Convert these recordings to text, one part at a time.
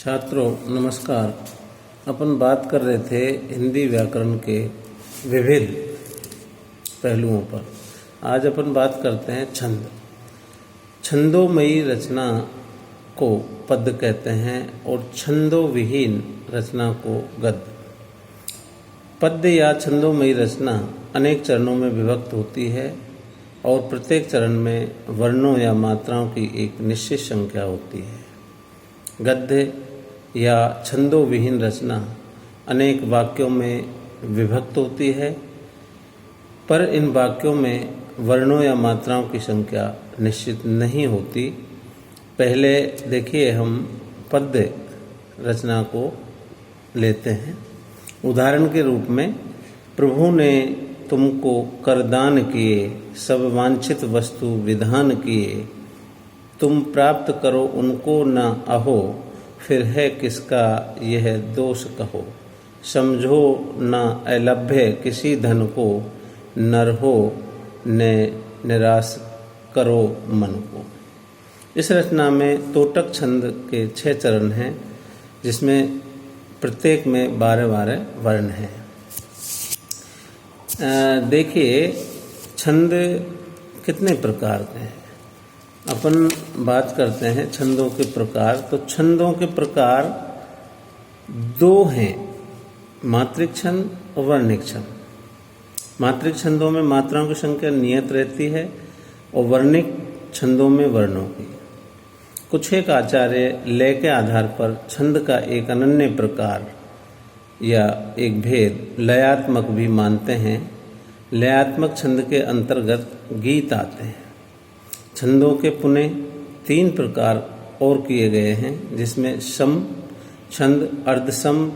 छात्रों नमस्कार। अपन बात कर रहे थे हिंदी व्याकरण के विविध पहलुओं पर। आज अपन बात करते हैं छंद। छंदोमयी रचना को पद्य कहते हैं और छंदो विहीन रचना को गद्य। पद्य या छंदोमयी रचना अनेक चरणों में विभक्त होती है और प्रत्येक चरण में वर्णों या मात्राओं की एक निश्चित संख्या होती है। गद्य या छंदो विहीन रचना अनेक वाक्यों में विभक्त होती है, पर इन वाक्यों में वर्णों या मात्राओं की संख्या निश्चित नहीं होती। पहले देखिए, हम पद्य रचना को लेते हैं। उदाहरण के रूप में, प्रभु ने तुमको करदान किए, सब वांछित वस्तु विधान किए, तुम प्राप्त करो उनको न अहो, फिर है किसका यह दोष कहो। समझो न अलभ्य किसी धन को, नरहो ने निराश करो मन को। इस रचना में तोटक छंद के 6 चरण हैं, जिसमें प्रत्येक में 12-12 वर्ण हैं। देखिए, छंद कितने प्रकार के हैं। अपन बात करते हैं छंदों के प्रकार। तो छंदों के प्रकार 2 हैं, मात्रिक छंद और वर्णिक छंद। मात्रिक छंदों में मात्राओं की संख्या नियत रहती है और वर्णिक छंदों में वर्णों की। कुछ एक आचार्य लय के आधार पर छंद का एक अनन्य प्रकार या एक भेद लयात्मक भी मानते हैं। लयात्मक छंद के अंतर्गत गीत आते हैं। छंदों के पुनः 3 प्रकार और किए गए हैं, जिसमें सम छंद, अर्धसम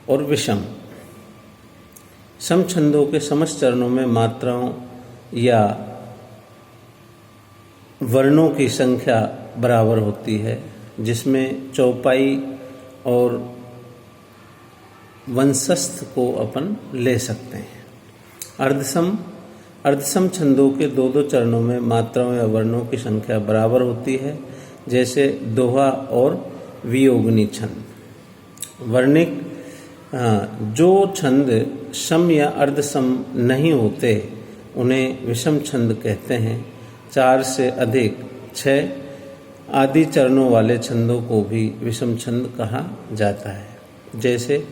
और विषम। सम छंदों के समस्त चरणों में मात्राओं या वर्णों की संख्या बराबर होती है, जिसमें चौपाई और वंशस्थ को अपन ले सकते हैं। अर्धसम छंदों के 2-2 चरणों में मात्राओं या वर्णों की संख्या बराबर होती है, जैसे दोहा और वियोगनी छंद। वर्णिक जो छंद सम या अर्धसम नहीं होते उन्हें विषम छंद कहते हैं। 4 से अधिक 6 आदि चरणों वाले छंदों को भी विषम छंद कहा जाता है, जैसे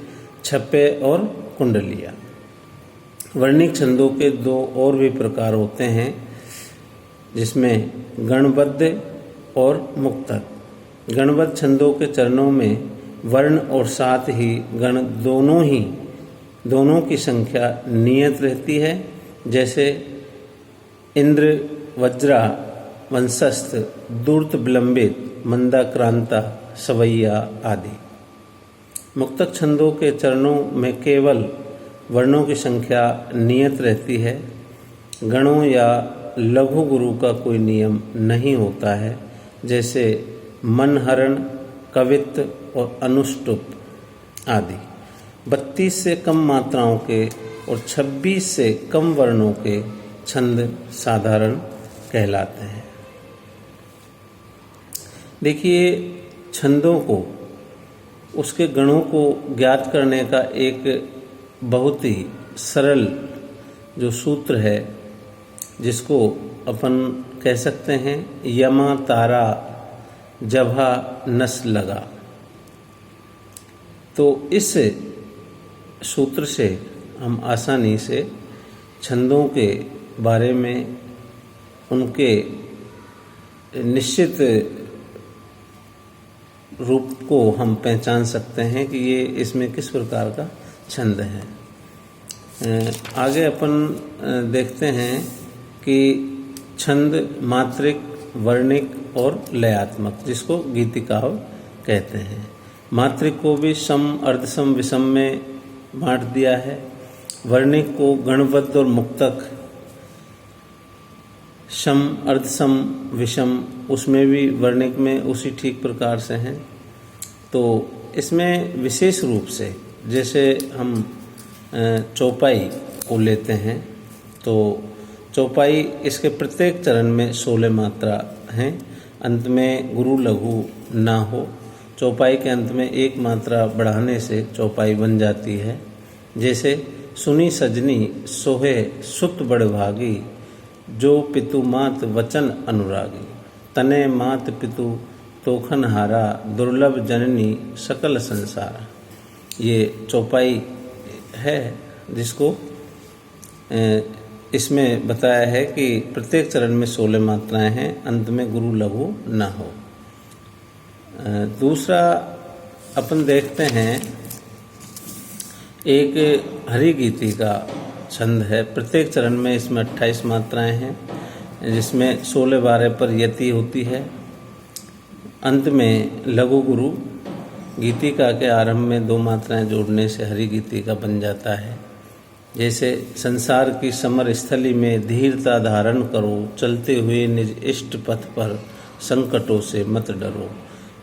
छप्पे और कुंडलिया। वर्णिक छंदों के 2 और भी प्रकार होते हैं, जिसमें गणबद्ध और मुक्तक। गणबद्ध छंदों के चरणों में वर्ण और साथ ही गण दोनों की संख्या नियत रहती है, जैसे इंद्र, वज्रा, वंशस्थ, दूर्त विलंबित, मंदाक्रांता, सवैया आदि। मुक्तक छंदों के चरणों में केवल वर्णों की संख्या नियत रहती है। गणों या लघु गुरु का कोई नियम नहीं होता है, जैसे मनहरण, कवित्त और अनुष्टुप आदि। 32 से कम मात्राओं के और 26 से कम वर्णों के छंद साधारण कहलाते हैं। देखिए, छंदों को, उसके गणों को ज्ञात करने का एक बहुत ही सरल जो सूत्र है, जिसको अपन कह सकते हैं यमा तारा जभा नस लगा। तो इस सूत्र से हम आसानी से छंदों के बारे में उनके निश्चित रूप को हम पहचान सकते हैं कि ये इसमें किस प्रकार का छंद है। आगे अपन देखते हैं कि छंद मात्रिक, वर्णिक और लयात्मक, जिसको गीतिकाव्य कहते हैं। मात्रिक को भी सम, अर्धसम, विषम में बांट दिया है। वर्णिक को गणबद्ध और मुक्तक, सम, अर्धसम, विषम, उसमें भी वर्णिक में उसी ठीक प्रकार से हैं। तो इसमें विशेष रूप से, जैसे हम चौपाई को लेते हैं, तो चौपाई इसके प्रत्येक चरण में 16 मात्रा हैं। अंत में गुरु लघु ना हो चौपाई के अंत में एक मात्रा बढ़ाने से चौपाई बन जाती है। जैसे सुनी सजनी सोहे सुत बड़भागी, जो पितु मात वचन अनुरागी। तने मात पितु तोखन हारा, दुर्लभ जननी सकल संसार। ये चौपाई है जिसको इसमें बताया है कि प्रत्येक चरण में 16 मात्राएं हैं, अंत में गुरु लघु ना हो। दूसरा अपन देखते हैं एक हरि गीति का छंद है। प्रत्येक चरण में इसमें 28 मात्राएं हैं, जिसमें 16-12 पर यति होती है। अंत में लघु गुरु। गीतिका के आरंभ में 2 मात्राएं जोड़ने से हरि गीतिका बन जाता है। जैसे संसार की समर स्थली में धीरता धारण करो, चलते हुए निज इष्ट पथ पर संकटों से मत डरो।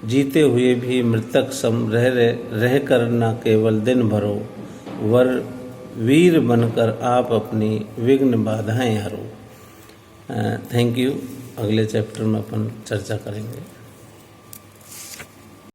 जीते हुए भी मृतक सम रह कर न केवल दिन भरो, वर वीर बनकर आप अपनी विघ्न बाधाएं हरो। Thank you. अगले चैप्टर में अपन चर्चा करेंगे।